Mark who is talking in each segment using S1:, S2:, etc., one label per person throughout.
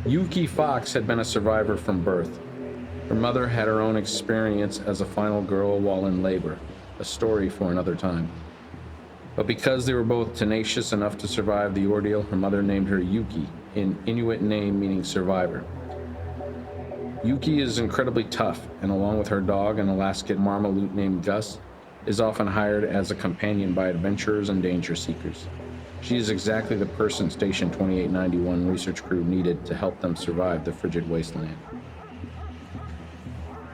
S1: Yuki Fox had been a survivor from birth. Her mother had her own experience as a final girl while in labor, a story for another time. But because they were both tenacious enough to survive the ordeal, her mother named her Yuki, an Inuit name meaning survivor. Yuki is incredibly tough, and along with her dog, an Alaskan Marmaloot named Gus, is often hired as a companion by adventurers and danger seekers. She is exactly the person Station 2891 research crew needed to help them survive the frigid wasteland.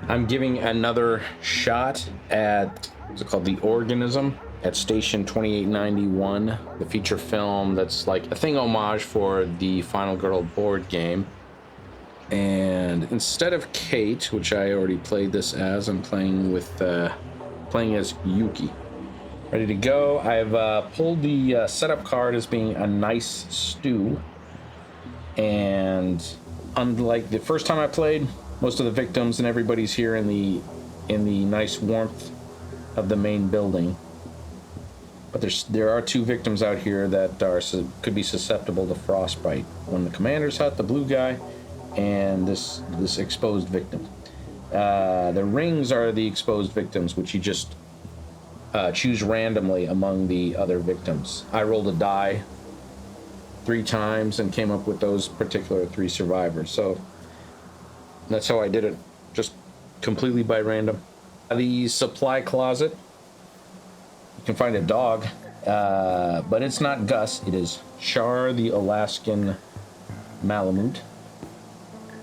S1: I'm giving another shot at, what's it called, The Organism at Station 2891, the feature film that's like a thing homage for the Final Girl board game. And instead of Kate, which I already played this as, I'm playing as Yuki. Ready to go. I've pulled the setup card as being a nice stew. And unlike the first time I played, most of the victims and everybody's here in the nice warmth of the main building. But there are two victims out here that could be susceptible to frostbite. One in the commander's hut, the blue guy, and this exposed victim. The rings are the exposed victims, which you just choose randomly among the other victims. I rolled a die 3 times and came up with those particular 3 survivors. So that's how I did it, just completely by random. The supply closet, you can find a dog, but it's not Gus, it is Char, the Alaskan Malamute.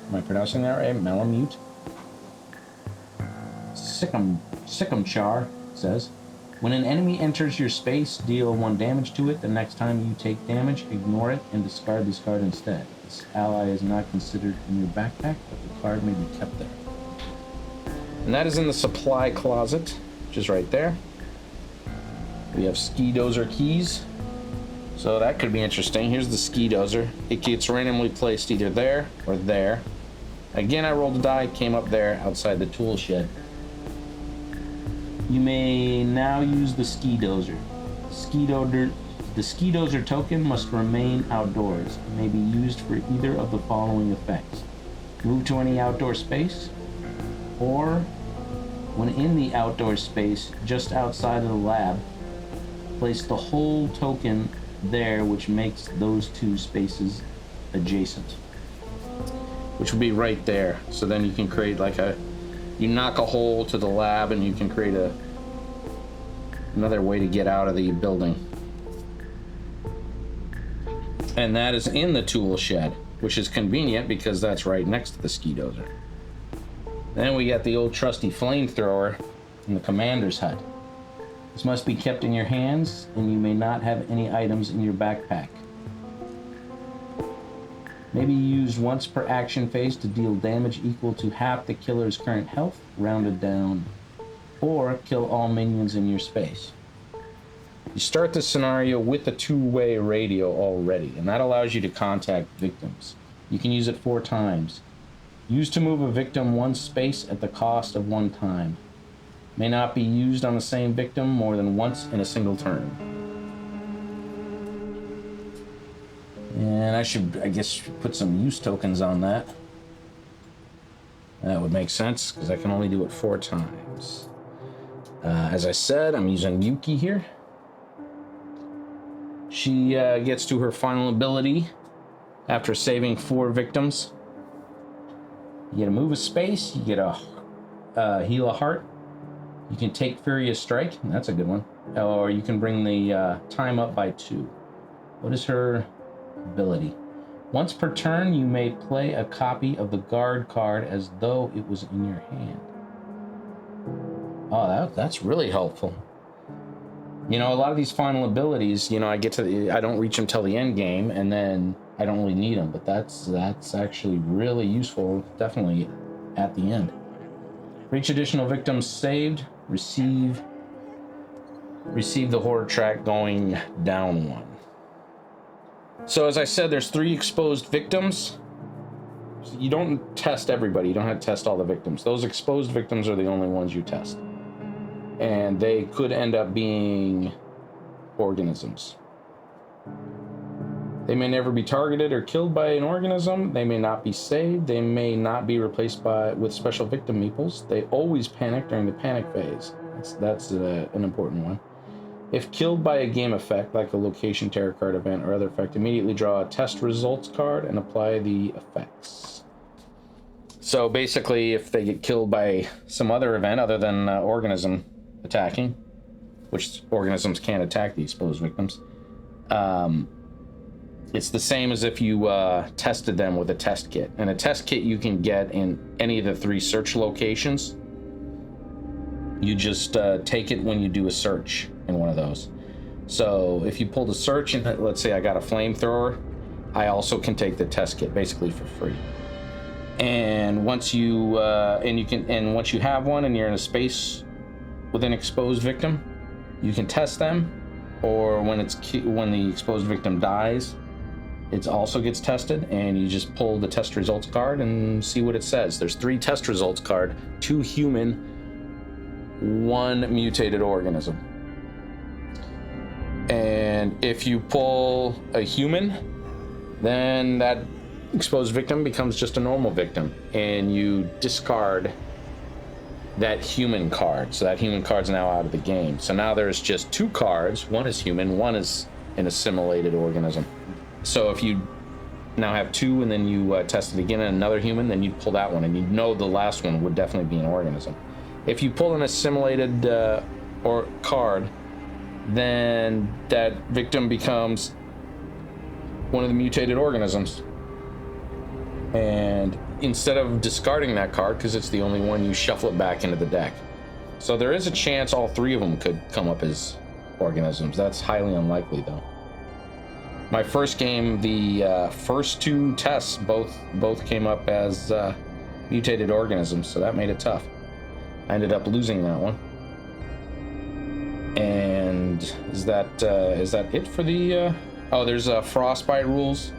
S1: Am I pronouncing that right? Malamute? Sikkim Char says, when an enemy enters your space, deal 1 damage to it. The next time you take damage, ignore it and discard this card instead. This ally is not considered in your backpack, but the card may be kept there. And that is in the supply closet, which is right there. We have ski dozer keys, so that could be interesting. Here's the ski dozer. It gets randomly placed either there or there. Again, I rolled a die, came up there outside the tool shed. You may now use the ski dozer. The ski dozer token must remain outdoors. It may be used for either of the following effects. Move to any outdoor space, or when in the outdoor space just outside of the lab, place the whole token there, which makes those 2 spaces adjacent. Which would be right there. So then you can create like you knock a hole to the lab and you can create another way to get out of the building. And that is in the tool shed, which is convenient because that's right next to the ski dozer. Then we got the old trusty flamethrower in the commander's hut. This must be kept in your hands, and you may not have any items in your backpack. May be used once per action phase to deal damage equal to half the killer's current health, rounded down, or kill all minions in your space. You start the scenario with a 2-way radio already, and that allows you to contact victims. You can use it 4 times. Used to move a victim 1 space at the cost of 1 time. May not be used on the same victim more than once in a single turn. And I guess, put some use tokens on that. That would make sense, because I can only do it 4 times. As I said, I'm using Yuki here. She gets to her final ability after saving 4 victims. You get to move a space, you get a heal a heart. You can take Furious Strike, that's a good one. Or you can bring the time up by 2. What is her ability? Once per turn, you may play a copy of the guard card as though it was in your hand. Oh, that's really helpful. You know, a lot of these final abilities, you know, I don't reach them till the end game, and then I don't really need them, but that's actually really useful, definitely at the end. For each additional victim saved, receive the horror track going down 1. So as I said, there's 3 exposed victims. You don't test everybody. You don't have to test all the victims. Those exposed victims are the only ones you test. And they could end up being organisms. They may never be targeted or killed by an organism. They may not be saved. They may not be replaced with special victim meeples. They always panic during the panic phase. That's an important one. If killed by a game effect, like a location terror card event or other effect, immediately draw a test results card and apply the effects. So basically, if they get killed by some other event other than organism attacking, which organisms can't attack the exposed victims, it's the same as if you tested them with a test kit. And a test kit you can get in any of the 3 search locations. You just take it when you do a search in one of those. So if you pulled a search and let's say I got a flamethrower, I also can take the test kit basically for free. And once you once you have one and you're in a space with an exposed victim, you can test them. Or when the exposed victim dies, it also gets tested, and you just pull the test results card and see what it says. There's 3 test results card, 2 human, 1 mutated organism. And if you pull a human, then that exposed victim becomes just a normal victim, and you discard that human card. So that human card's now out of the game. So now there's just 2 cards. 1 is human, 1 is an assimilated organism. So if you now have 2 and then you test it again and another human, then you'd pull that one, and you'd know the last one would definitely be an organism. If you pull an assimilated or card, then that victim becomes one of the mutated organisms. And instead of discarding that card, because it's the only one, you shuffle it back into the deck. So there is a chance all 3 of them could come up as organisms. That's highly unlikely, though. My first game, the first 2 tests both came up as mutated organisms, so that made it tough. I ended up losing that one. And is that it for the? Oh, there's frostbite rules.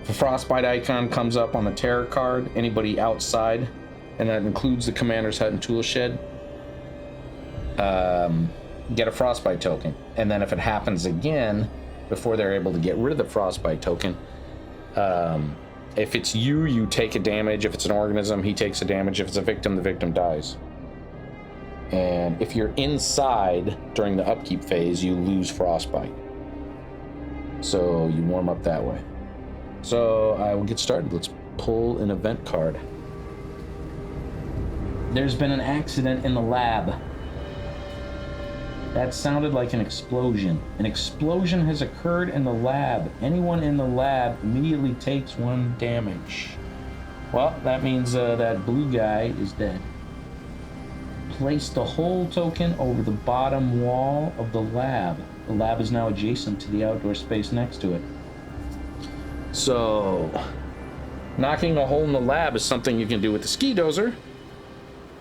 S1: If a frostbite icon comes up on the terror card, anybody outside, and that includes the commander's hut and tool shed, get a frostbite token. And then if it happens again, before they're able to get rid of the frostbite token, if it's you take a damage. If it's an organism, he takes a damage. If it's a victim, the victim dies. And if you're inside during the upkeep phase, you lose frostbite. So you warm up that way. So I will get started. Let's pull an event card. There's been an accident in the lab. That sounded like an explosion. An explosion has occurred in the lab. Anyone in the lab immediately takes 1 damage. Well, that means that blue guy is dead. Place the whole token over the bottom wall of the lab. The lab is now adjacent to the outdoor space next to it. So, knocking a hole in the lab is something you can do with the ski dozer.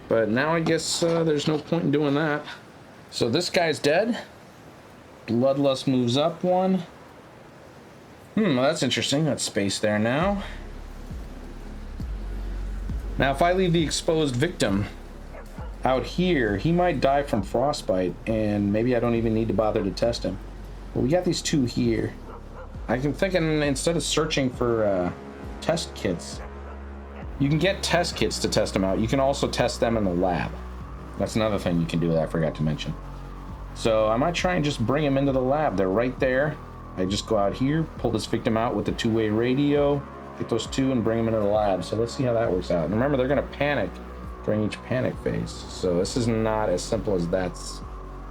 S1: But now I guess there's no point in doing that. So this guy's dead. Bloodlust moves up 1. Well, that's interesting. That's space there now. Now, if I leave the exposed victim out here, he might die from frostbite, and maybe I don't even need to bother to test him. But we got these 2 here. I'm thinking instead of searching for test kits, you can get test kits to test them out. You can also test them in the lab. That's another thing you can do that I forgot to mention. So I might try and just bring them into the lab. They're right there. I just go out here, pull this victim out with the 2-way radio, get those 2 and bring them into the lab. So let's see how that works out. And remember, they're going to panic during each panic phase. So this is not as simple as that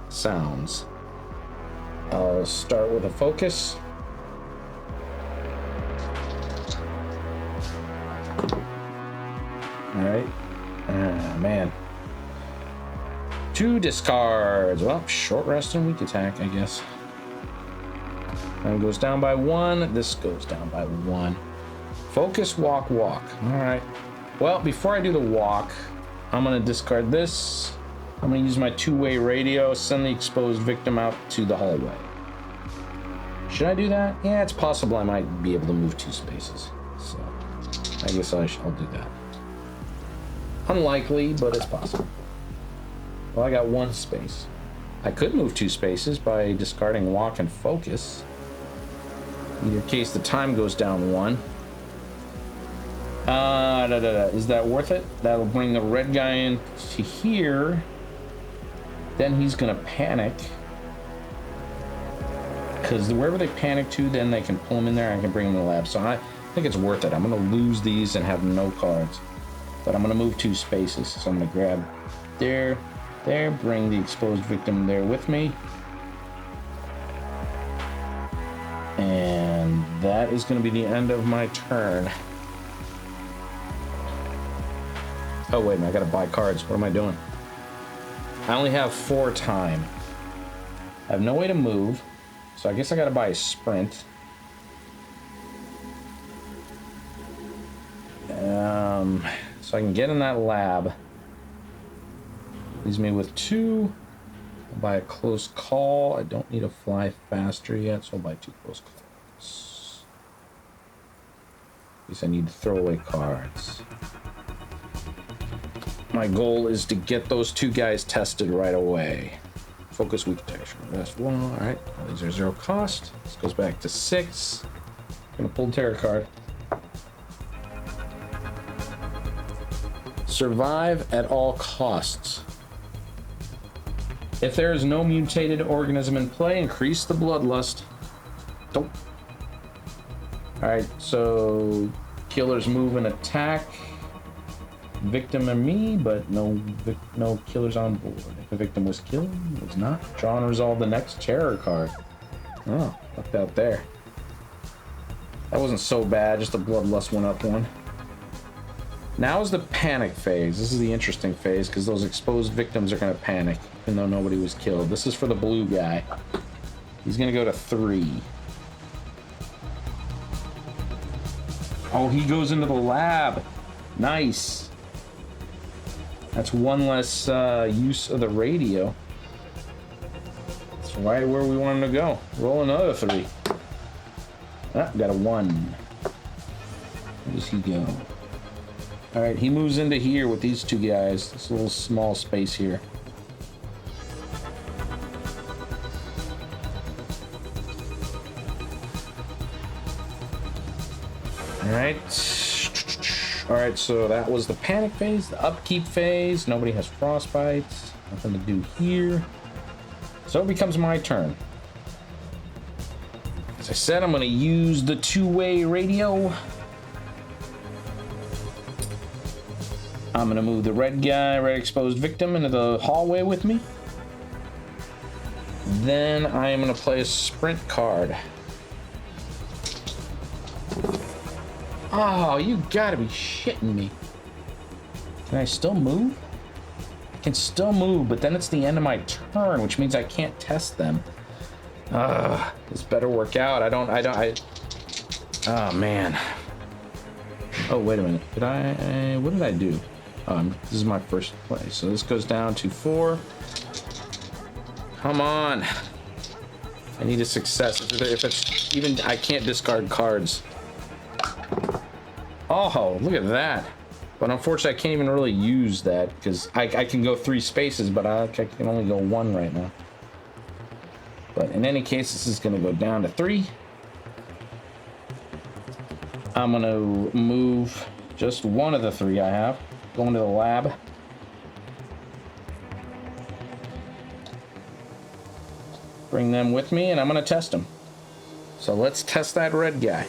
S1: sounds. I'll start with a focus. All right. Man. 2 discards. Well, short rest and weak attack, I guess. That goes down by 1. This goes down by 1. Focus, walk, walk. All right. Well, before I do the walk, I'm going to discard this. I'm going to use my 2-way radio, send the exposed victim out to the hallway. Should I do that? Yeah, it's possible I might be able to move 2 spaces. So I guess I'll do that. Unlikely, but it's possible. Well, I got 1 space. I could move 2 spaces by discarding walk and focus. In either case, the time goes down 1. Is that worth it? That'll bring the red guy in to here. Then he's gonna panic. Because wherever they panic to, then they can pull him in there and I can bring him in the lab. So I think it's worth it. I'm gonna lose these and have no cards. But I'm gonna move 2 spaces. So I'm gonna grab there, bring the exposed victim there with me. And that is gonna be the end of my turn. Oh, wait a minute, I gotta buy cards. What am I doing? I only have 4 time. I have no way to move, so I guess I gotta buy a sprint. So I can get in that lab. Leaves me with 2. I'll buy a close call. I don't need to fly faster yet, so I'll buy 2 close calls. At least I need to throw away cards. My goal is to get those 2 guys tested right away. Focus weak detection. That's 1. All right. These are 0 cost. This goes back to 6. I'm gonna pull the terror card. Survive at all costs. If there is no mutated organism in play, increase the bloodlust. Don't. All right. So killers move and attack. Victim and me, but no killers on board. If a victim was killed, it was not. Draw and resolve the next terror card. Oh, fucked out there. That wasn't so bad, just a bloodlust went up 1. Now is the panic phase. This is the interesting phase because those exposed victims are going to panic, even though nobody was killed. This is for the blue guy. He's going to go to 3. Oh, he goes into the lab. Nice. That's 1 less use of the radio. That's right where we want him to go. Roll another 3. Ah, got a 1. Where does he go? All right, he moves into here with these 2 guys. This little small space here. All right. All right, so that was the panic phase, the upkeep phase. Nobody has frostbite. Nothing to do here. So it becomes my turn. As I said, I'm going to use the 2-way radio. I'm going to move the red guy, red exposed victim, into the hallway with me. Then I am going to play a sprint card. Oh, you gotta be shitting me. Can I still move? I can still move, but then it's the end of my turn, which means I can't test them. This better work out. Oh, man. Oh, wait a minute. What did I do? This is my first play. So this goes down to 4. Come on. I need a success. If it's even, I can't discard cards. Oh, look at that. But unfortunately, I can't even really use that because I can go 3 spaces, but I can only go 1 right now. But in any case, this is going to go down to 3. I'm going to move just 1 of the 3 I have. Going to the lab. Bring them with me, and I'm going to test them. So let's test that red guy.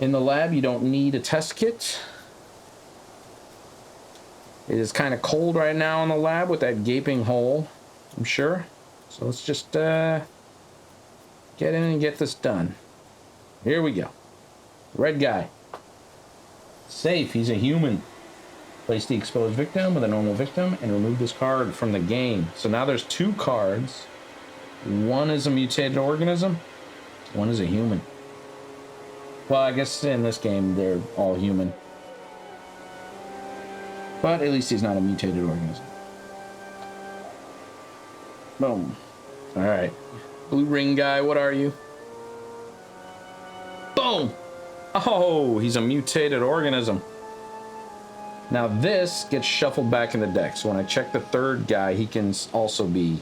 S1: In the lab, you don't need a test kit. It is kind of cold right now in the lab with that gaping hole, I'm sure. So let's just get in and get this done. Here we go. Red guy. Safe, he's a human. Place the exposed victim with a normal victim and remove this card from the game. So now there's 2 cards. 1 is a mutated organism, 1 is a human. Well, I guess in this game, they're all human. But at least he's not a mutated organism. Boom. All right. Blue ring guy, what are you? Boom! Oh, he's a mutated organism. Now this gets shuffled back in the deck. So when I check the 3rd guy, he can also be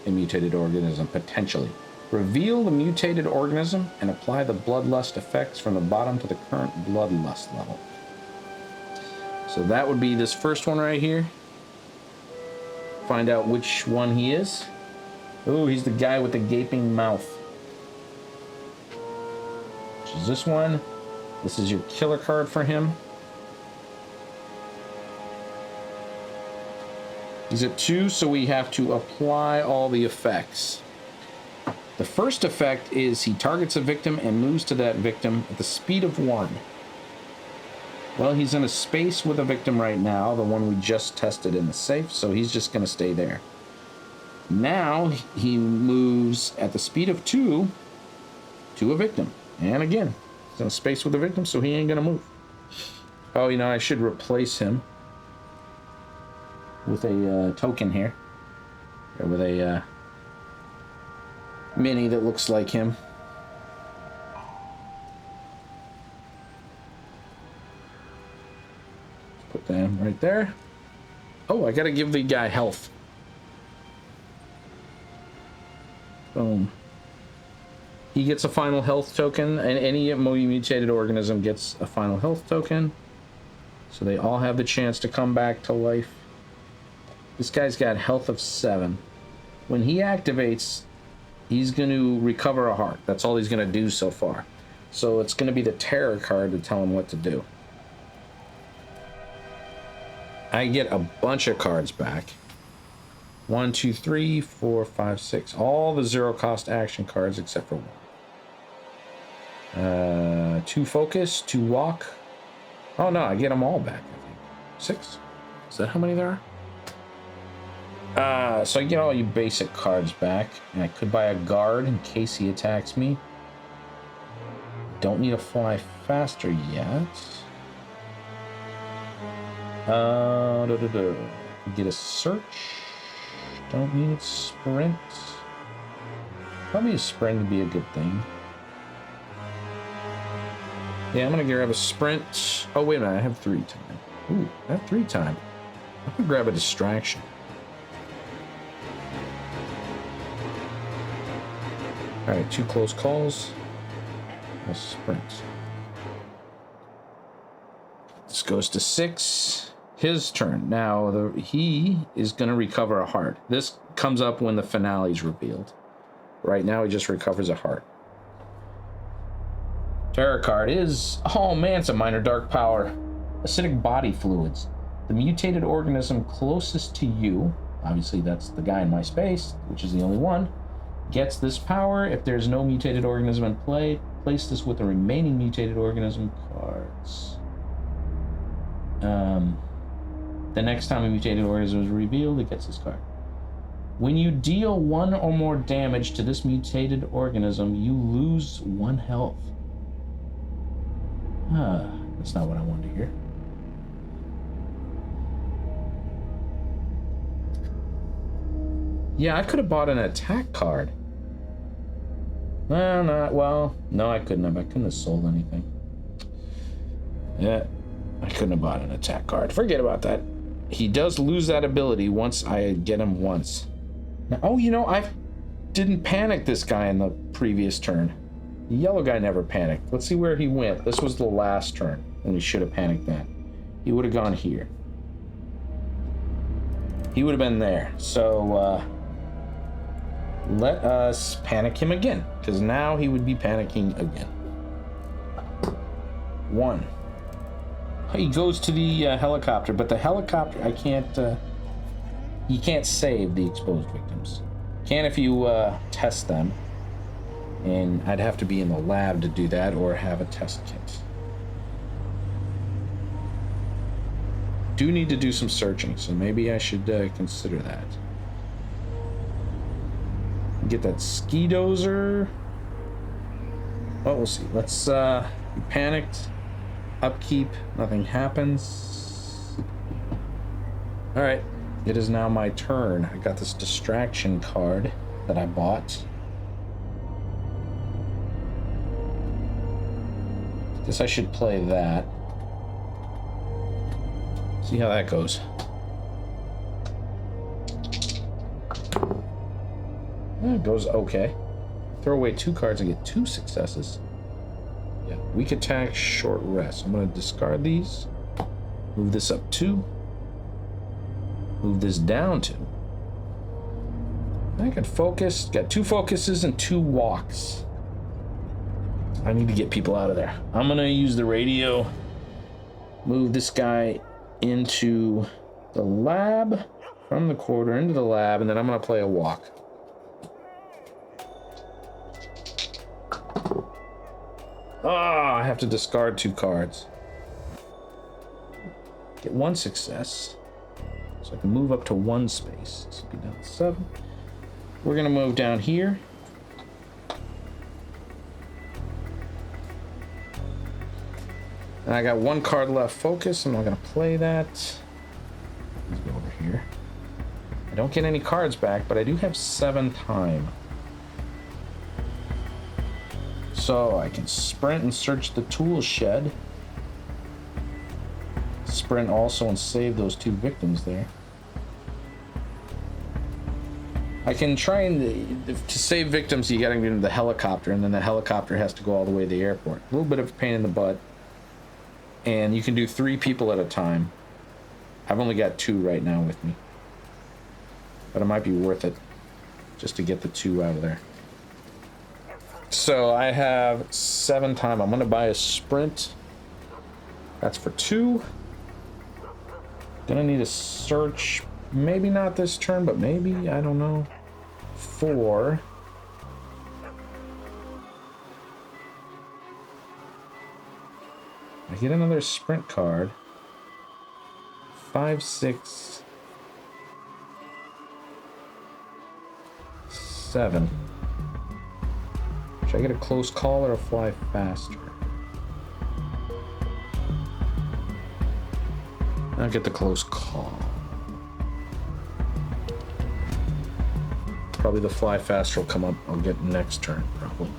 S1: a mutated organism, potentially. Reveal the mutated organism and apply the bloodlust effects from the bottom to the current bloodlust level. So that would be this first one right here. Find out which one he is. Oh, he's the guy with the gaping mouth. Which is this one. This is your killer card for him. He's at 2, so we have to apply all the effects. The first effect is he targets a victim and moves to that victim at the speed of 1. Well, he's in a space with a victim right now, the one we just tested in the safe, so he's just going to stay there. Now he moves at the speed of 2 to a victim. And again, he's in a space with a victim, so he ain't going to move. Oh, you know, I should replace him with a token here. Or with a mini that looks like him. Put them right there. Oh, I gotta give the guy health. Boom. He gets a final health token, and any mutated organism gets a final health token. So they all have the chance to come back to life. This guy's got health of 7. When he activates, he's going to recover a heart. That's all he's going to do so far. So it's going to be the terror card to tell him what to do. I get a bunch of cards back. 1, 2, 3, 4, 5, 6. All the 0-cost action cards except for 1. 2 focus, 2 walk. Oh no, I get them all back, I think. 6? Is that how many there are? So I get all you basic cards back, and I could buy a guard in case he attacks me. Don't need to fly faster yet. Get a search. Don't need sprint. Probably a sprint would be a good thing. Yeah, I'm gonna grab a sprint. Oh wait a minute, I have 3 time. Ooh, I have 3 time. I'm gonna grab a distraction. Alright, 2 close calls. A sprint. This goes to 6. His turn. Now, he is going to recover a heart. This comes up when the finale is revealed. Right now, he just recovers a heart. Terror card is... Oh man, it's a minor dark power. Acidic body fluids. The mutated organism closest to you, obviously that's the guy in my space, which is the only one, gets this power. If there's no mutated organism in play, place this with the remaining mutated organism cards. The next time a mutated organism is revealed, it gets this card. When you deal 1 or more damage to this mutated organism, you lose 1 health. That's not what I wanted to hear. Yeah, I could have bought an attack card. No, I couldn't have. I couldn't have sold anything. Yeah, I couldn't have bought an attack card. Forget about that. He does lose that ability once I get him once. Now, oh, you know, I didn't panic this guy in the previous turn. The yellow guy never panicked. Let's see where he went. This was the last turn, and we should have panicked that. He would have gone here. He would have been there. So, let us panic him again, because now he would be panicking again. 1. He goes to the helicopter, but the helicopter, I can't, you can't save the exposed victims. Can if you test them, and I'd have to be in the lab to do that or have a test kit. Do need to do some searching, so maybe I should consider that. Get that ski dozer. Well, we'll see. Let's be panicked. Upkeep, nothing happens. All right, it is now my turn. I got this distraction card that I bought. Guess I should play that. See how that goes. It goes okay. throw away 2 cards and get 2 successes. Yeah, weak attack, short rest. I'm going to discard these. Move this up 2. Move this down 2. I can focus. Got 2 focuses and 2 walks. I need to get people out of there. I'm going to use the radio. Move this guy into the lab. From the corridor into the lab. And then I'm going to play a walk. Oh, I have to discard 2 cards. Get 1 success. So I can move up to 1 space. This will be down to 7. We're going to move down here. And I got 1 card left, focus. I'm not going to play that. Let's go over here. I don't get any cards back, but I do have 7 time. So I can sprint and search the tool shed. Sprint also and save those 2 victims there. I can try and to save victims. You gotta get into the helicopter, and then the helicopter has to go all the way to the airport. A little bit of a pain in the butt, and you can do 3 people at a time. I've only got 2 right now with me, but it might be worth it just to get the 2 out of there. So I have 7 time. I'm gonna buy a sprint. That's for 2. Gonna need a search. Maybe not this turn, but maybe, I don't know. 4. I get another sprint card. 5, 6, 7. Should I get a close call or a fly faster? I'll get the close call. Probably the fly faster will come up. I'll get next turn, probably.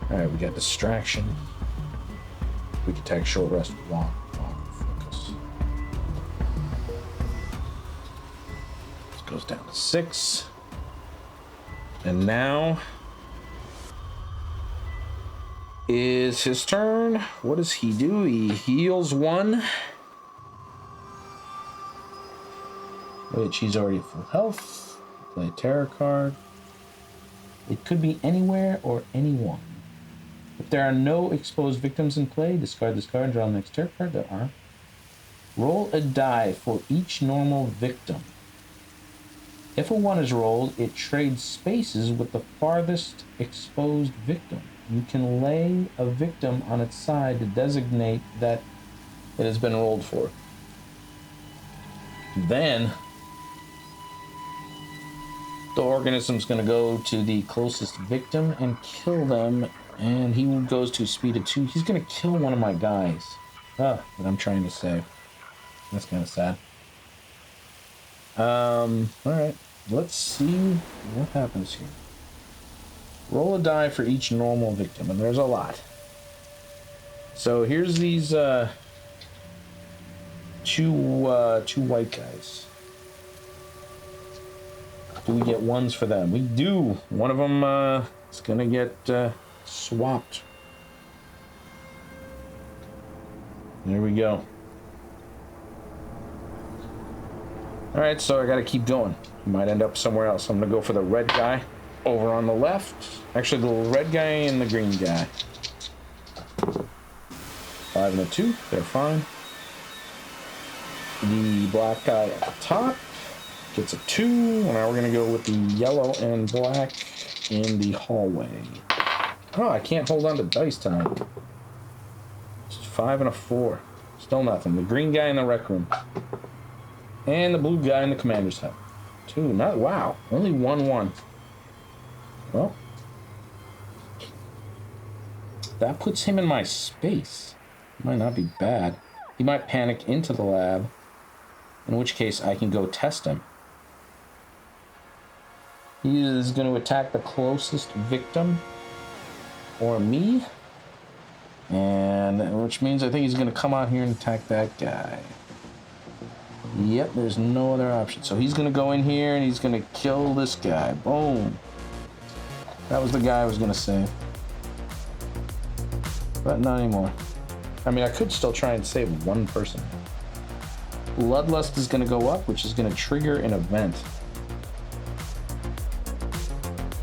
S1: Alright, we got distraction. We can take short rest, walk, focus. This goes down to 6. And now is his turn. What does he do? He heals 1. Which he's already full health. Play a terror card. It could be anywhere or anyone. If there are no exposed victims in play, discard this card and draw the next terror card. There are. Roll a die for each normal victim. If a 1 is rolled, it trades spaces with the farthest exposed victim. You can lay a victim on its side to designate that it has been rolled for. Then the organism's going to go to the closest victim and kill them, and he goes to a speed of 2. He's going to kill one of my guys that I'm trying to save. That's kind of sad. Alright, let's see what happens here. Roll a die for each normal victim, and there's a lot. So here's these 2 white guys. Do we get 1s for them? We do. One of them is gonna get swapped. There we go. All right, so I gotta keep going. Might end up somewhere else. I'm gonna go for the red guy over on the left. Actually, the red guy and the green guy. 5 and a 2, they're fine. The black guy at the top gets a 2. Now we're gonna go with the yellow and black in the hallway. Oh, I can't hold on to dice tonight. Just 5 and a 4. Still nothing. The green guy in the rec room. And the blue guy in the commander's hut. 2. Not wow. Only 1-1. Well, that puts him in my space. Might not be bad. He might panic into the lab, in which case I can go test him. He is going to attack the closest victim, or me, and which means I think he's going to come out here and attack that guy. Yep, there's no other option. So he's going to go in here and he's going to kill this guy. Boom. That was the guy I was gonna save. But not anymore. I mean, I could still try and save one person. Bloodlust is gonna go up, which is gonna trigger an event.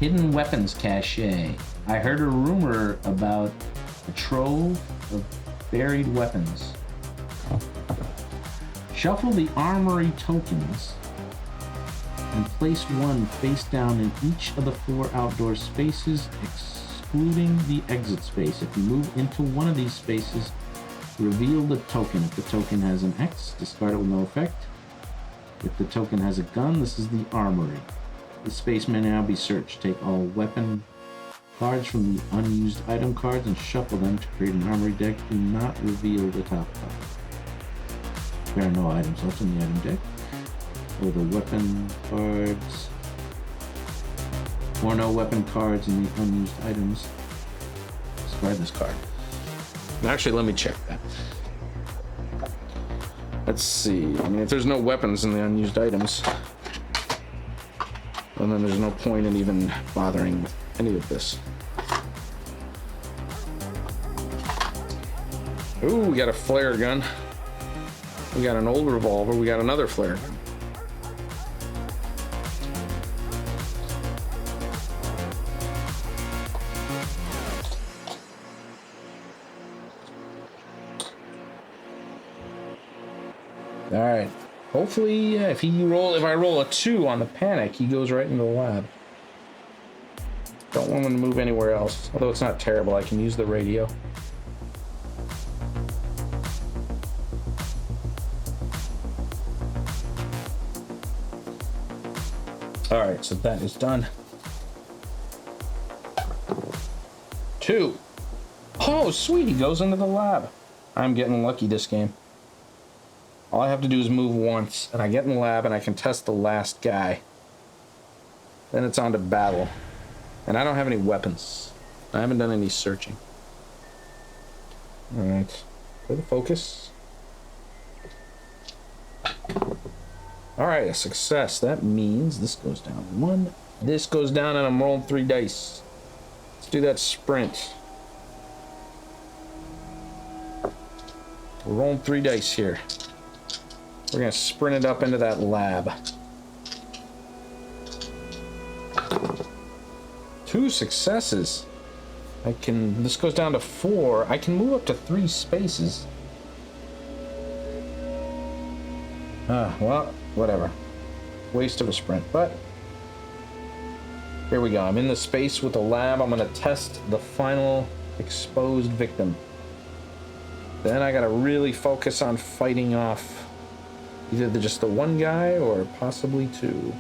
S1: Hidden weapons cache. I heard a rumor about a trove of buried weapons. Shuffle the armory tokens and place one face down in each of the 4 outdoor spaces, excluding the exit space. If you move into one of these spaces, reveal the token. If the token has an X, discard it with no effect. If the token has a gun, this is the armory. The space may now be searched. Take all weapon cards from the unused item cards and shuffle them to create an armory deck. Do not reveal the top card. There are no items left in the item deck. Or the weapon cards. Or no weapon cards in the unused items. Discard this card. Actually, let me check that. Let's see. I mean, if there's no weapons in the unused items, well, then there's no point in even bothering with any of this. Ooh, we got a flare gun. We got an old revolver. We got another flare gun. All right. Hopefully, if I roll a 2 on the panic, he goes right into the lab. Don't want him to move anywhere else. Although it's not terrible, I can use the radio. All right, so that is done. 2. Oh, sweet, he goes into the lab. I'm getting lucky this game. All I have to do is move once, and I get in the lab, and I can test the last guy. Then it's on to battle. And I don't have any weapons. I haven't done any searching. Alright. Play the focus. Alright, a success. That means this goes down 1. This goes down, and I'm rolling 3 dice. Let's do that sprint. We're rolling 3 dice here. We're gonna sprint it up into that lab. 2 successes. This goes down to 4. I can move up to 3 spaces. Well, whatever. Waste of a sprint, but here we go. I'm in the space with the lab. I'm gonna test the final exposed victim. Then I gotta really focus on fighting off either just the one guy or possibly 2.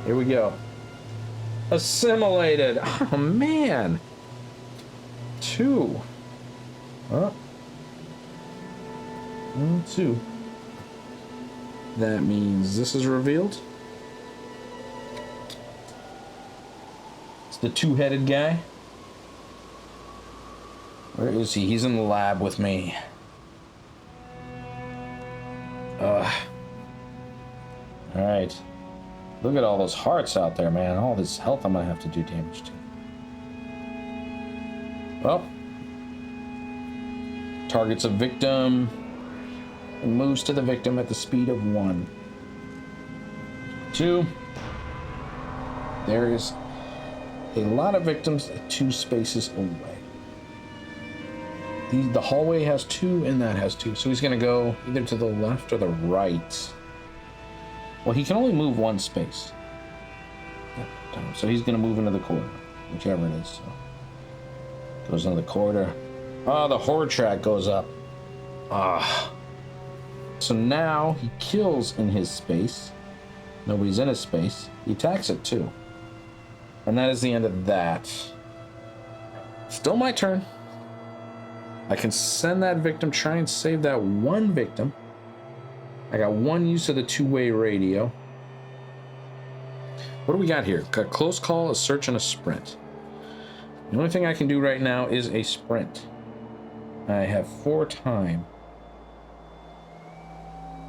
S1: Here we go. Assimilated. Oh, man. 2. Oh. 2. That means this is revealed. It's the 2-headed guy. Where is he? He's in the lab with me. Alright. Look at all those hearts out there, man. All this health I'm gonna have to do damage to. Well. Targets a victim and moves to the victim at the speed of 1. 2. There is a lot of victims at 2 spaces away. The hallway has 2 and that has 2. So he's going to go either to the left or the right. Well, he can only move 1 space. So he's going to move into the corridor, whichever it is. So goes into the corridor. Ah, the horde track goes up. Ah. So now he kills in his space. Nobody's in his space. He attacks it too. And that is the end of that. Still my turn. I can send that victim, try and save that 1 victim. I got 1 use of the 2-way radio. What do we got here? Got close call, a search, and a sprint. The only thing I can do right now is a sprint. I have 4 time.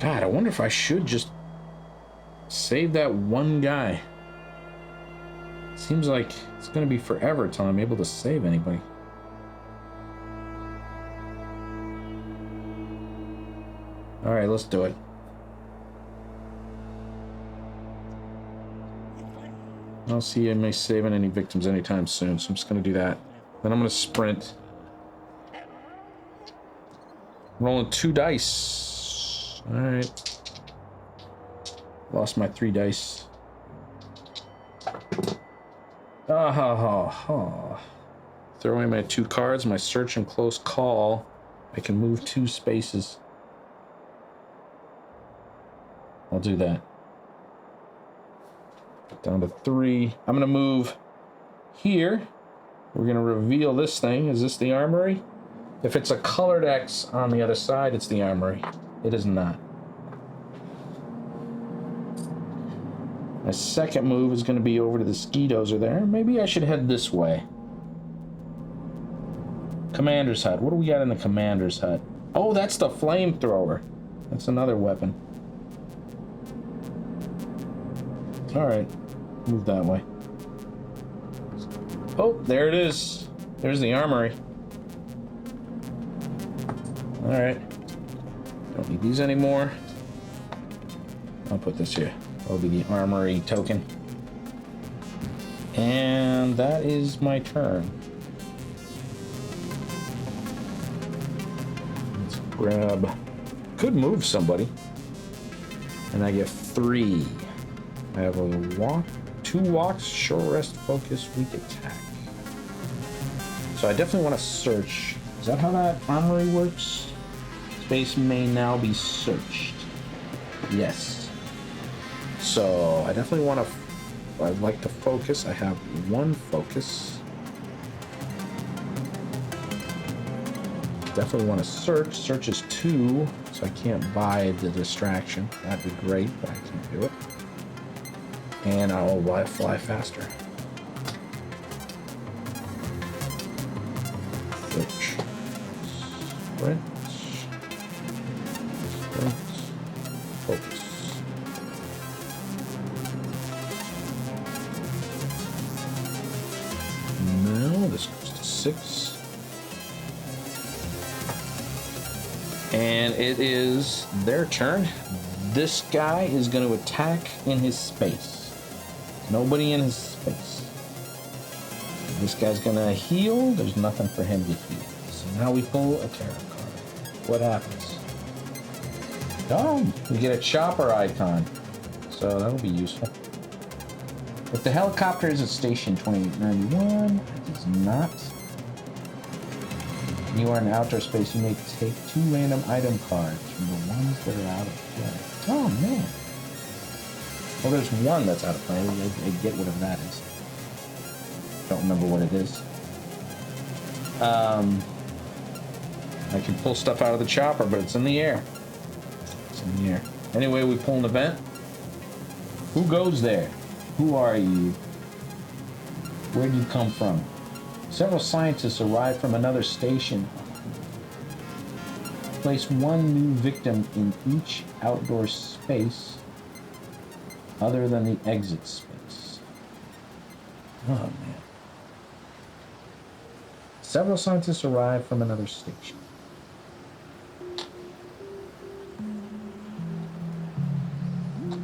S1: God, I wonder if I should just save that one guy. Seems like it's gonna be forever till I'm able to save anybody. All right, let's do it. I don't see me saving any victims anytime soon, so I'm just gonna do that. Then I'm gonna sprint. Rolling 2 dice. All right. Lost my 3 dice. Ah ha ha ha. Throw away my 2 cards, my search and close call. I can move 2 spaces. I'll do that. Down to 3. I'm gonna move here. We're gonna reveal this thing. Is this the armory? If it's a colored X on the other side, it's the armory. It is not. My second move is gonna be over to the ski dozer there. Maybe I should head this way. Commander's hut. What do we got in the commander's hut? Oh, that's the flamethrower. That's another weapon. All right, move that way. Oh, there it is. There's the armory. All right. Don't need these anymore. I'll put this here. That'll be the armory token. And that is my turn. Let's grab. Could move somebody. And I get 3. I have a walk, 2 walks, short rest, focus, weak attack. So I definitely want to search. Is that how that armory works? Space may now be searched. Yes. So I definitely want to. I'd like to focus. I have 1 focus. Definitely want to search. Search is 2, so I can't buy the distraction. That'd be great, but I can't do it. And I'll fly faster. Search. Sprint. Sprint. Focus. Now this goes to 6. And it is their turn. This guy is going to attack in his space. Nobody in his space. This guy's gonna heal. There's nothing for him to heal. So now we pull a tarot card. What happens? Oh, we get a chopper icon. So that'll be useful. If the helicopter is at station 2891, it is not. When you are in outer space, you may take 2 random item cards from the ones that are out of play. Oh man. Well, there's 1 that's out of play. I get whatever that is. Don't remember what it is. I can pull stuff out of the chopper, but it's in the air. It's in the air. Anyway, we pull an event. Who goes there? Who are you? Where do you come from? Several scientists arrive from another station. Place 1 new victim in each outdoor space other than the exit space. Oh, man. Several scientists arrive from another station.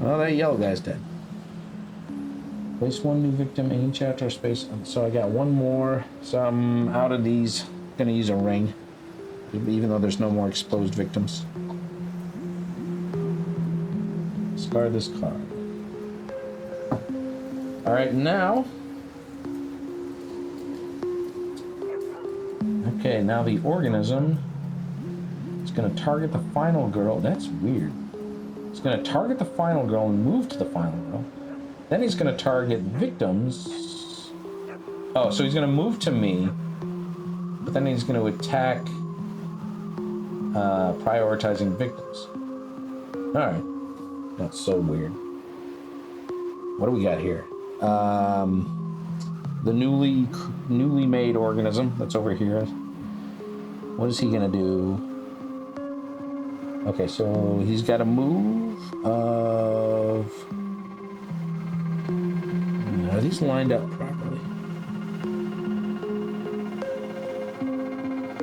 S1: Oh, that yellow guy's dead. Place 1 new victim in each outdoor space. So I got 1 more. So I'm out of these. Gonna use a ring, even though there's no more exposed victims. Discard this card. All right, now. Okay, now the organism is going to target the final girl. That's weird. It's going to target the final girl and move to the final girl. Then he's going to target victims. Oh, so he's going to move to me, but then he's going to attack prioritizing victims. All right. That's so weird. What do we got here? The newly made organism that's over here. What is he gonna do? Okay, so he's got a move of... Are these lined up properly?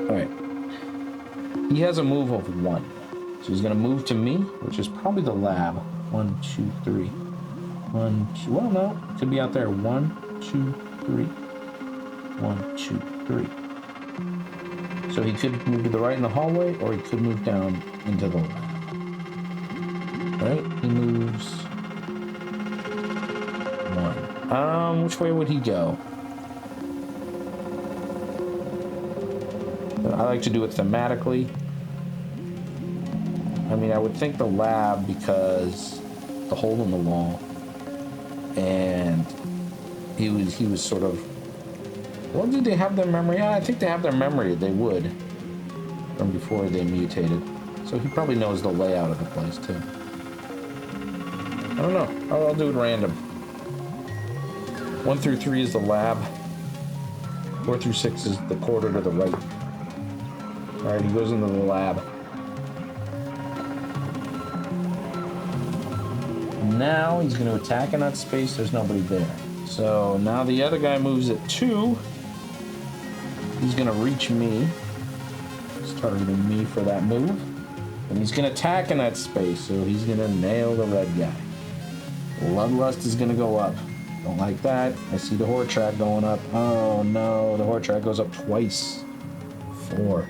S1: Alright. He has a move of 1. So he's going to move to me, which is probably the lab. 1, 2, 3. 1, 2... Well, no. It could be out there. 1, 2, 3. 1, 2, 3. So he could move to the right in the hallway, or he could move down into the lab. Right? He moves 1. Which way would he go? I like to do it thematically. I mean, I would think the lab because the hole in the wall, and he was sort of... Well, did they have their memory? I think they have their memory. They would from before they mutated. So he probably knows the layout of the place too. I don't know. I'll do it random. 1 through 3 is the lab. 4 through 6 is the corridor to the right. All right, he goes into the lab. Now he's going to attack in that space. There's nobody there. So now the other guy moves at 2. He's going to reach me. He's targeting me for that move. And he's going to attack in that space. So he's going to nail the red guy. Bloodlust is going to go up. Don't like that. I see the horror track going up. Oh no, the horror track goes up twice. 4.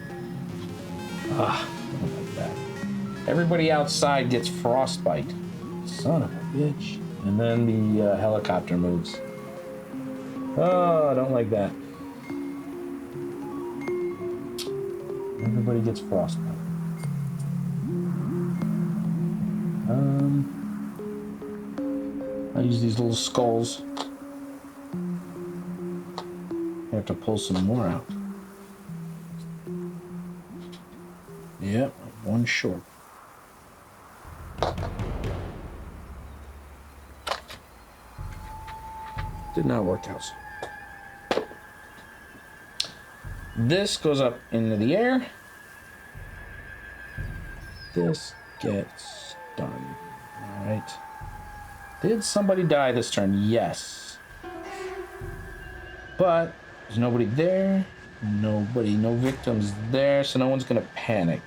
S1: Ah, don't like that. Everybody outside gets frostbite. Son of a bitch. And then the helicopter moves. Oh, I don't like that. Everybody gets frostbite. I use these little skulls. I have to pull some more out. Yep, 1 short. Did not work out. This goes up into the air. This gets done. All right. Did somebody die this turn? Yes. But there's nobody there. No victims there, so no one's gonna panic.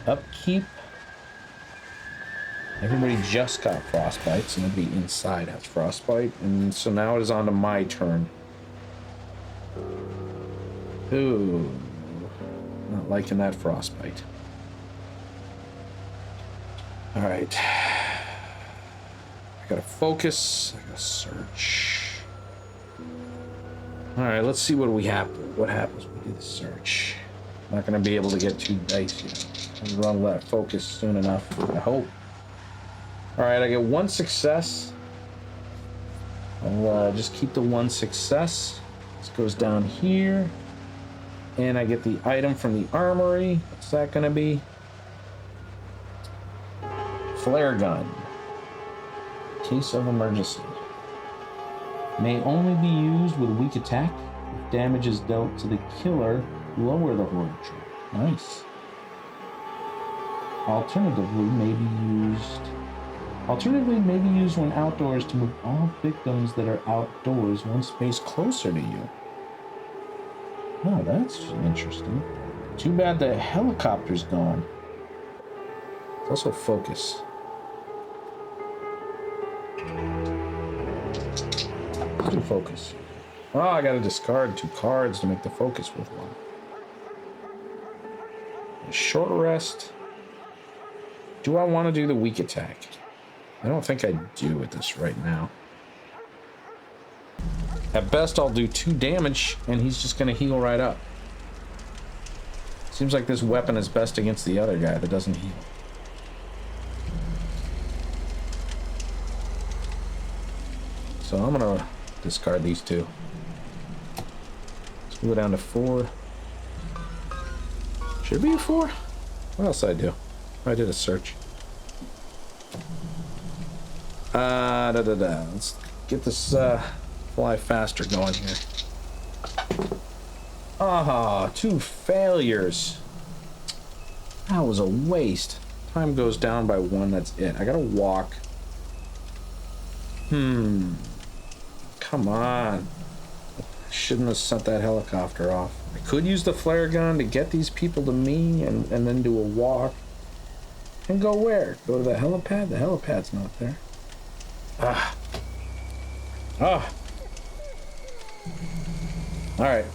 S1: Upkeep. Everybody just got frostbite, so nobody inside has frostbite. And so now it is on to my turn. Ooh. Not liking that frostbite. Alright. I gotta focus. I gotta search. Alright, let's see what we have. What happens when we do the search. I'm not gonna be able to get 2 dice here. I'll run that focus soon enough, I hope. Alright, I get 1 success. I'll just keep the 1 success. This goes down here. And I get the item from the armory. What's that gonna be? Flare gun. Case of emergency. May only be used with weak attack. If damage is dealt to the killer, lower the horde check. Nice. Alternatively, may be used when outdoors to move all victims that are outdoors 1 space closer to you. Oh, that's interesting. Too bad the helicopter's gone. It's also focus. Let's do focus. Oh, I gotta discard 2 cards to make the focus worthwhile. A short rest. Do I want to do the weak attack? I don't think I do with this right now. At best, I'll do 2 damage, and he's just gonna heal right up. Seems like this weapon is best against the other guy that doesn't heal. So I'm gonna discard these 2. Let's go down to 4. Should be a 4. What else did I do? I did a search. Let's get this fly faster going here. Ah, 2 failures. That was a waste. Time goes down by 1, that's it. I gotta walk. Come on. I shouldn't have sent that helicopter off. I could use the flare gun to get these people to me and then do a walk. And go where? Go to the helipad? The helipad's not there. Alright.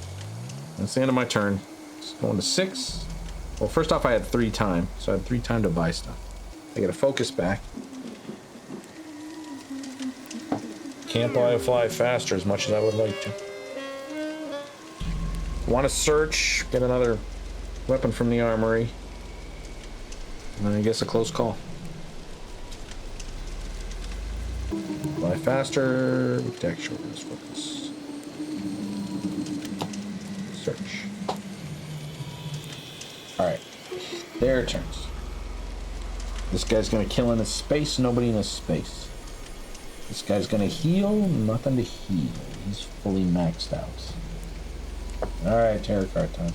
S1: That's the end of my turn. Just going to 6. Well, first off, I had 3 time. So I had 3 time to buy stuff. I gotta focus back. Can't buy a fly faster as much as I would like to. Want to search, get another weapon from the armory. And then I guess a close call. Fly faster, texture, focus. Search. Alright. Their turns. This guy's gonna kill in his space, nobody in his space. This guy's gonna heal, nothing to heal. He's fully maxed out. Alright, tarot card time.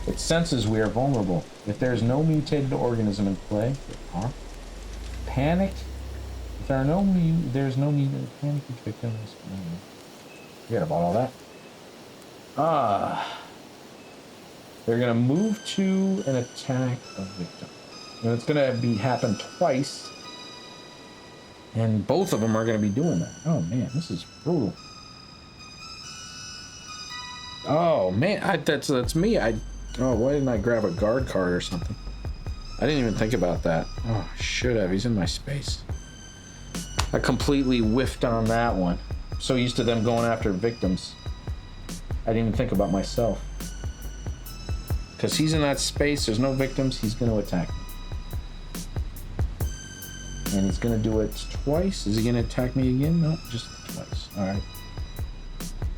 S1: It senses we are vulnerable. If there's no mutated organism in play, panic. If there are there's no mutated panic victims. Forget about all that. They're gonna move to an attack a victim. And it's gonna happen twice. And both of them are gonna be doing that. Oh man, this is brutal. Oh man, that's me. Oh, why didn't I grab a guard card or something? I didn't even think about that. Oh, I should have. He's in my space. I completely whiffed on that one. I'm so used to them going after victims. I didn't even think about myself. Because he's in that space, there's no victims, he's going to attack me. And he's going to do it twice. Is he going to attack me again? No, just twice. Alright.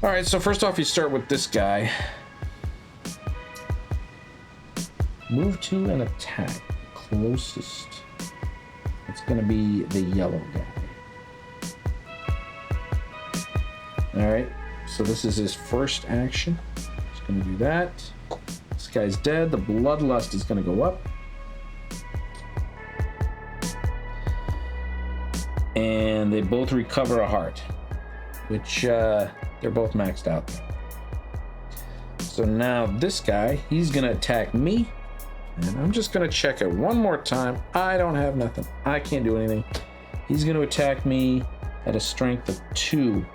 S1: Alright, so first off, you start with this guy. Move to an attack. Closest. It's going to be the yellow guy. Alright, so this is his first action. He's going to do that. This guy's dead. The bloodlust is going to go up. And they both recover a heart, which they're both maxed out. So now this guy, he's going to attack me. And I'm just going to check it one more time. I don't have nothing. I can't do anything. He's going to attack me at a strength of 2.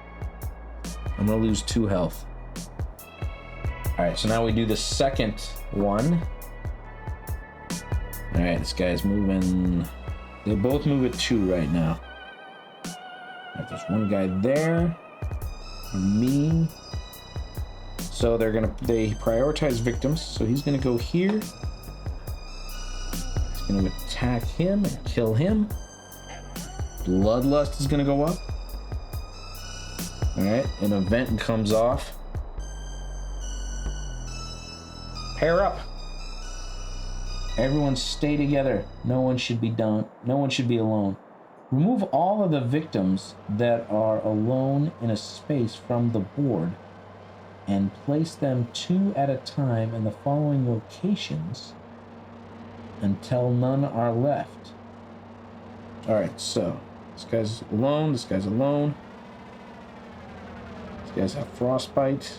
S1: I'm going to lose 2 health. Alright, so now we do the second one. Alright, this guy's moving. They both move at 2 right now. Right, there's one guy there. Me. So they prioritize victims. So he's going to go here. He's going to attack him and kill him. Bloodlust is going to go up. Alright, an event comes off. Pair up. Everyone stay together. No one should be alone. Remove all of the victims that are alone in a space from the board and place them 2 at a time in the following locations until none are left. Alright, so this guy's alone, this guy's alone. These guys have frostbite.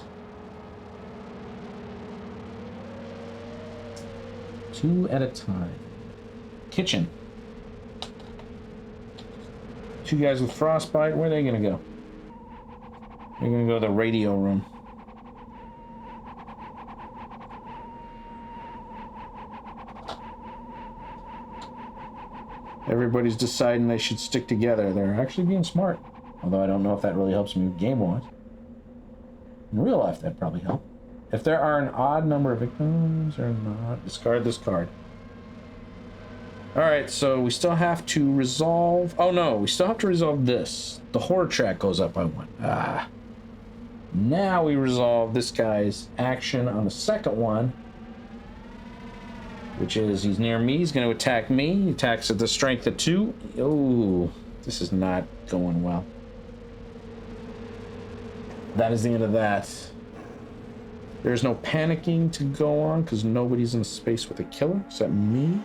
S1: 2 at a time. Kitchen. 2 guys with frostbite. Where are they gonna go? They're gonna go to the radio room. Everybody's deciding they should stick together. They're actually being smart. Although I don't know if that really helps me game-wise. In real life, that'd probably help. If there are an odd number of victims or not, discard this card. Alright, so we still have to resolve... Oh no, we still have to resolve this. The horror track goes up by 1. Now we resolve this guy's action on the second one. Which is, he's near me, he's going to attack me. He attacks at the strength of 2. Oh, this is not going well. That is the end of that. There's no panicking to go on because nobody's in space with a killer except me.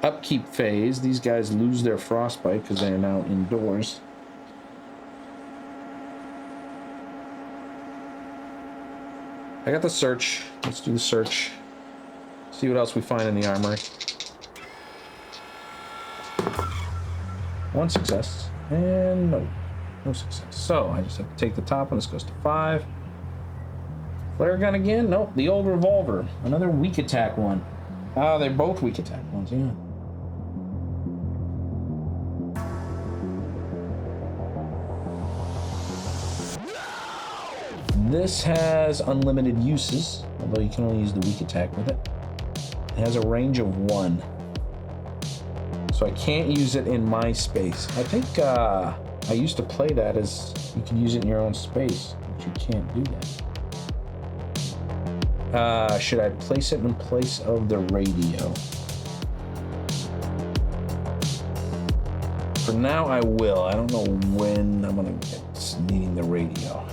S1: Upkeep phase. These guys lose their frostbite because they're now indoors. I got the search. Let's do the search. See what else we find in the armory. 1 success. And no success. So I just have to take the top one. This goes to 5. Flare gun again? Nope. The old revolver. Another weak attack one. Ah, they're both weak attack ones, yeah. This has unlimited uses, although you can only use the weak attack with it. It has a range of 1. So I can't use it in my space. I think I used to play that as you can use it in your own space, but you can't do that. Should I place it in place of the radio? For now, I will. I don't know when I'm gonna get needing the radio.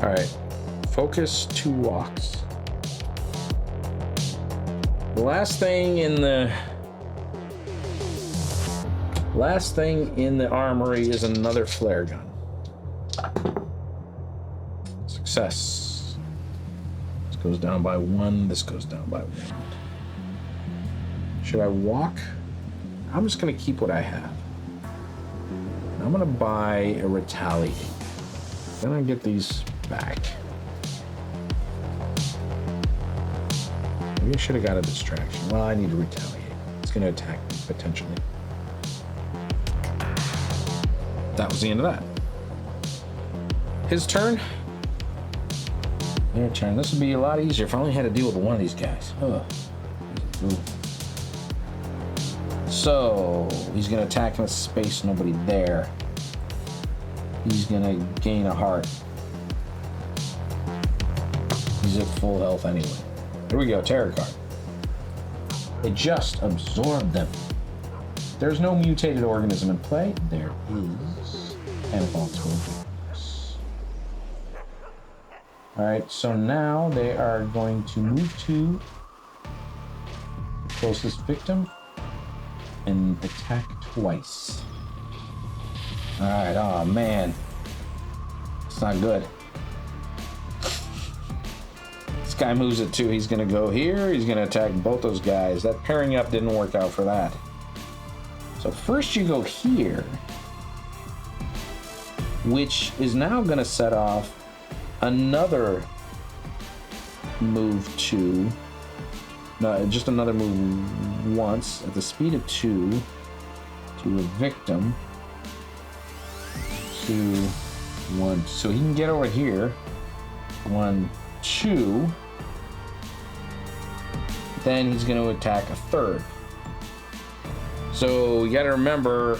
S1: All right, focus 2 walks. The last thing in the armory is another flare gun. Success. This goes down by 1. This goes down by 1. Should I walk? I'm just gonna keep what I have. I'm gonna buy a retaliate. Then I get these back. Maybe I should have got a distraction. Well, I need to retaliate. It's going to attack me, potentially. That was the end of that. His turn. Your turn. This would be a lot easier if I only had to deal with one of these guys. Ugh. So, he's going to attack in a space, nobody there. He's going to gain a heart. He's at full health anyway. Here we go, terror card. It just absorbed them. There's no mutated organism in play. There is. Annabelle told you this. Alright, so now they are going to move to the closest victim and attack twice. Alright, oh man. It's not good. Guy moves it too. He's gonna go here. He's gonna attack both those guys. That pairing up didn't work out for that. So first you go here, which is now gonna set off another move 2. No, just another move once at the speed of 2 to a victim. 2, 1. So he can get over here. 1, 2. Then he's going to attack a third. So you got to remember,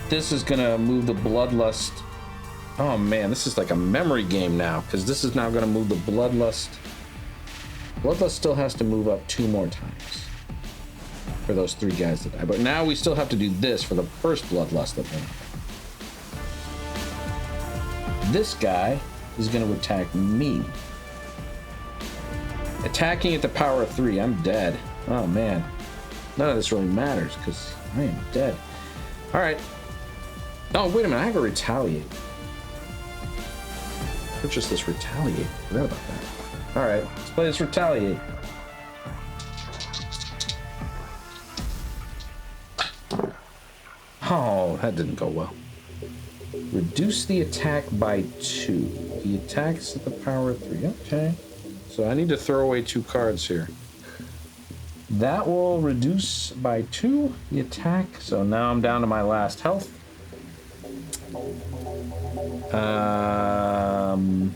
S1: this is going to move the bloodlust. Oh man, this is like a memory game now, because this is now going to move the bloodlust. Bloodlust still has to move up 2 more times for those 3 guys that die. But now we still have to do this for the first bloodlust that went up. This guy is going to attack me. Attacking at the power of 3, I'm dead. Oh man. None of this really matters because I am dead. Alright. Oh, wait a minute, I have a retaliate. Purchase this retaliate. Forgot about that. Alright, let's play this retaliate. Oh, that didn't go well. Reduce the attack by 2. He attacks at the power of 3. Okay. So I need to throw away 2 cards here. That will reduce by 2 the attack. So now I'm down to my last health. And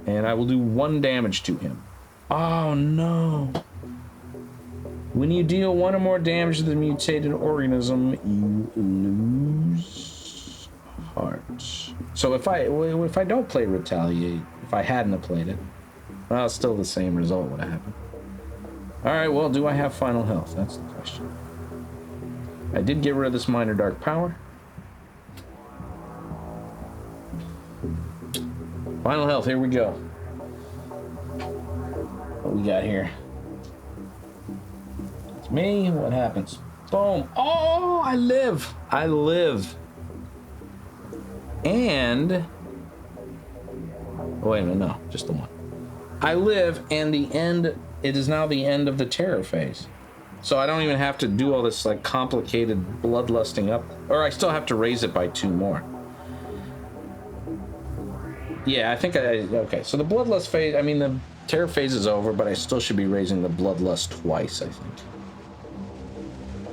S1: I will do 1 damage to him. Oh no. When you deal 1 or more damage to the mutated organism, you lose heart. So if I don't play retaliate, if I hadn't played it, well, still the same result would have happened. Alright, well, do I have final health? That's the question. I did get rid of this minor dark power. Final health, here we go. What we got here? It's me, what happens? Boom. Oh, I live. I live. And... oh, wait a minute, no, just the one. I live, and the end, it is now the end of the terror phase. So I don't even have to do all this like complicated bloodlusting up, or I still have to raise it by 2 more. Yeah, I think okay, so the bloodlust phase, I mean the terror phase is over, but I still should be raising the bloodlust twice, I think.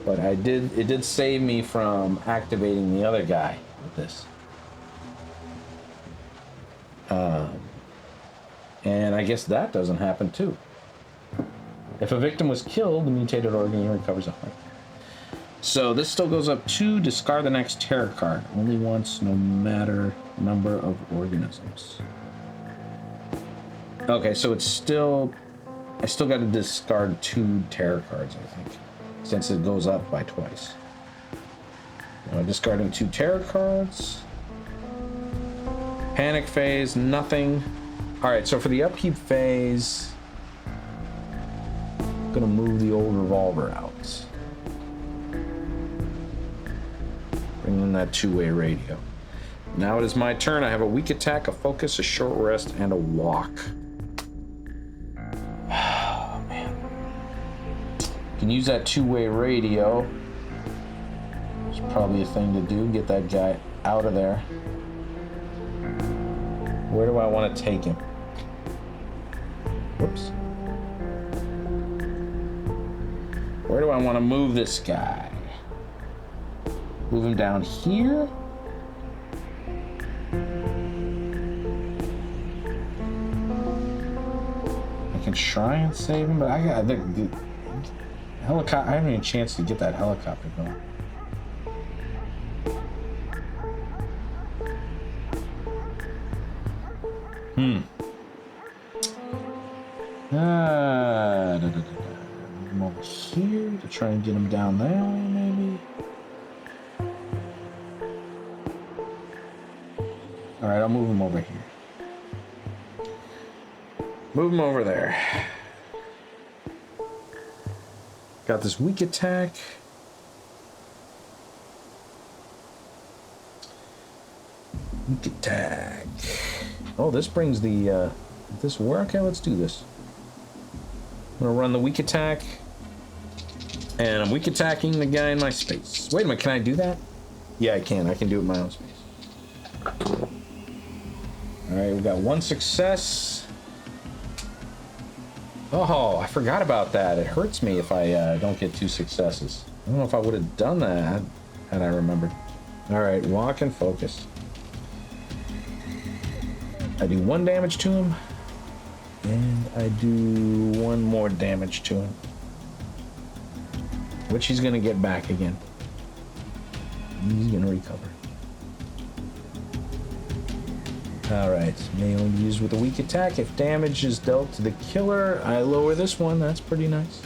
S1: But it did save me from activating the other guy with this. And I guess that doesn't happen too. If a victim was killed, the mutated organism recovers a heart. So this still goes up 2, discard the next terror card. Only once, no matter number of organisms. Okay, so it's still... I still got to discard 2 terror cards, I think. Since it goes up by twice. Now discarding 2 terror cards. Panic phase, nothing. Alright, so for the upkeep phase... I'm gonna move the old revolver out. Bring in that 2-way radio. Now it is my turn. I have a weak attack, a focus, a short rest, and a walk. Oh, man. Can use that 2-way radio. It's probably a thing to do. Get that guy out of there. Where do I want to take him? Whoops. Where do I want to move this guy? Move him down here? I can try and save him, but I got the helicopter. I haven't even a chance to get that helicopter going. I'm over here to try and get him down there, maybe. All right, I'll move him over here. Move him over there. Got this weak attack. Weak attack. Oh, this brings the, this work? Okay, let's do this. I'm gonna run the weak attack. And I'm weak attacking the guy in my space. Wait a minute, can I do that? Yeah, I can. I can do it in my own space. Alright, we got 1 success. Oh, I forgot about that. It hurts me if I don't get 2 successes. I don't know if I would have done that had I remembered. Alright, walk and focus. I do 1 damage to him. And I do 1 more damage to him. Which he's going to get back again. He's going to recover. Alright, may only be used with a weak attack. If damage is dealt to the killer, I lower this one. That's pretty nice.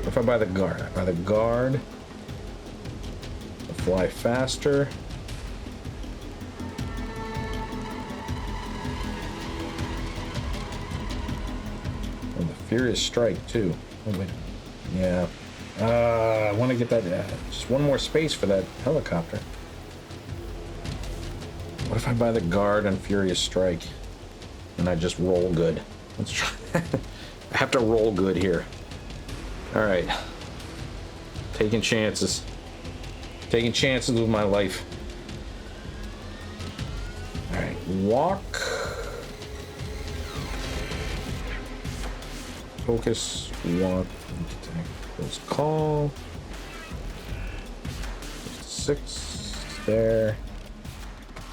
S1: If I buy the guard, I buy the guard. I fly faster. And the Furious Strike, too. Oh, wait. Yeah. I want to get that. Just 1 more space for that helicopter. What if I buy the guard and Furious Strike? And I just roll good. Let's try. I have to roll good here. Alright. Taking chances. Taking chances with my life. Alright. Walk. Focus. Walk. Close call. 6. There.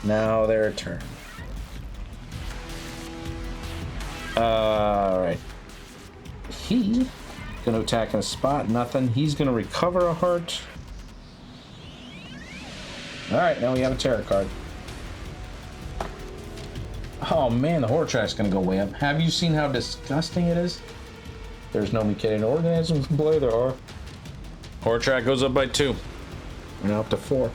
S1: Now their turn. Alright. He gonna attack in a spot, nothing. He's gonna recover a heart. Alright, now we have a terror card. Oh man, the horror track's gonna go way up. Have you seen how disgusting it is? There's no mutated organisms in play. There are. Horror track goes up by 2. We're now up to 4.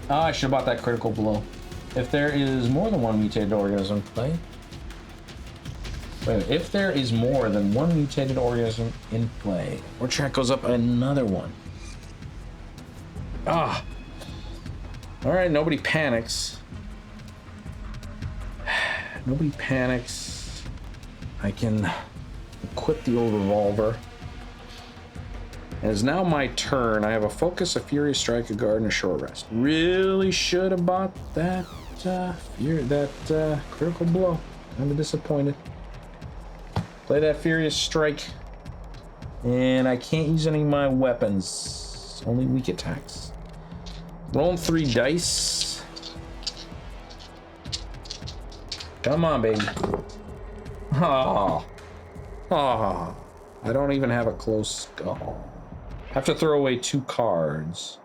S1: Oh, I should have bought that critical blow. if there is more than one mutated organism in play. Wait, if there is more than one mutated organism in play, or track goes up another one. Ah. All right, nobody panics. Nobody panics. I can equip the old revolver. It is now my turn. I have a focus, a furious strike, a guard, and a short rest. Really should have bought that critical blow. I'm disappointed. Play that furious strike. And I can't use any of my weapons. Only weak attacks. Rolling 3 dice. Come on, baby. Oh. Oh. I don't even have a close... Oh. I have to throw away 2 cards.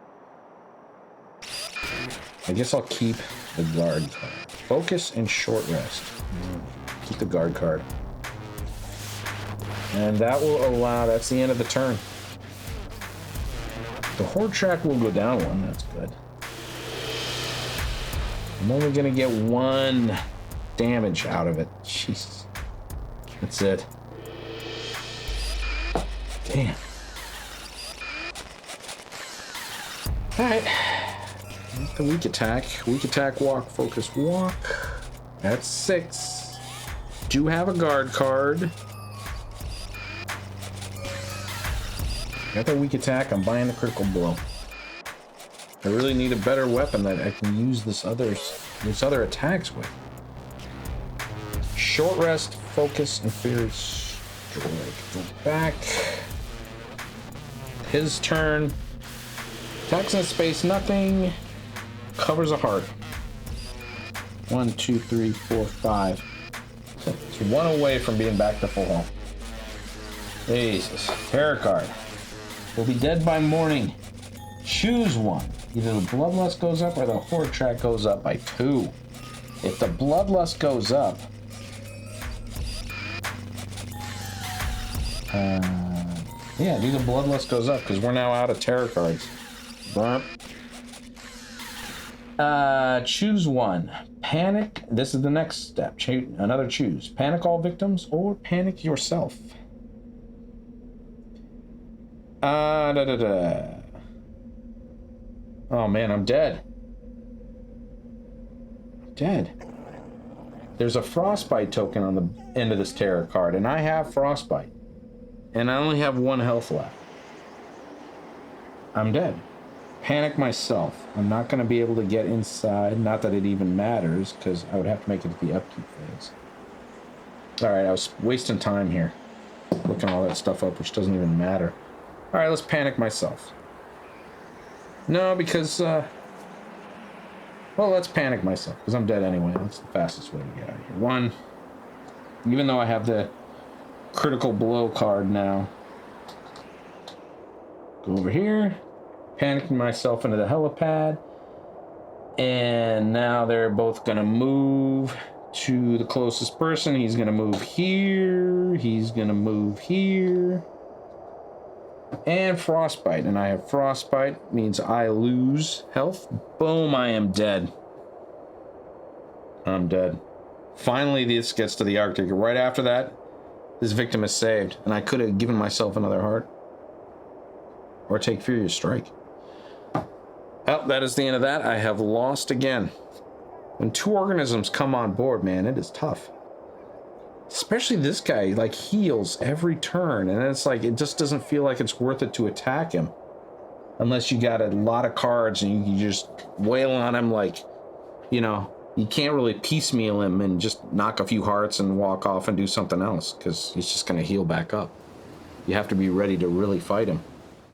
S1: I guess I'll keep the guard card. Focus and short rest. Keep the guard card. And that will allow... That's the end of the turn. The horde track will go down 1. That's good. I'm only going to get 1 damage out of it. Jesus. That's it. Damn. Alright. The weak attack. Weak attack, walk, focus, walk. That's 6. Do have a guard card. Got the weak attack. I'm buying the critical blow. I really need a better weapon that I can use this other attacks with. Short rest, focus, and fierce strike. Go back. His turn. Attacks in space, nothing. Covers a heart. 1, 2, 3, 4, 5. It's 1 away from being back to full health. Jesus. Terror card. Will be dead by morning. Choose one. Either the bloodlust goes up or the horde track goes up by 2. If the bloodlust goes up, yeah, do the bloodlust goes up because we're now out of terror cards. Burp. Choose one. Panic. This is the next step. Another choose. Panic all victims or panic yourself. Oh man, I'm dead. I'm dead. There's a frostbite token on the end of this terror card, and I have frostbite. And I only have 1 health left. I'm dead. Panic myself. I'm not going to be able to get inside. Not that it even matters, because I would have to make it at the upkeep phase. Alright, I was wasting time here. Looking all that stuff up, which doesn't even matter. Alright, let's panic myself. No, because, well, let's panic myself, because I'm dead anyway. That's the fastest way to get out of here. 1, even though I have the critical blow card now. Go over here. Panicking myself into the helipad. And now they're both going to move to the closest person. He's going to move here. He's going to move here. And frostbite. And I have frostbite. Means I lose health. Boom, I am dead. I'm dead. Finally, this gets to the Arctic. Right after that, this victim is saved. And I could have given myself another heart. Or take Furious Strike. Well, that is the end of that. I have lost again. When 2 organisms come on board, man, it is tough. Especially this guy, like, heals every turn. And it's like, it just doesn't feel like it's worth it to attack him. Unless you got a lot of cards and you can just wail on him like, you know, you can't really piecemeal him and just knock a few hearts and walk off and do something else. Because he's just going to heal back up. You have to be ready to really fight him.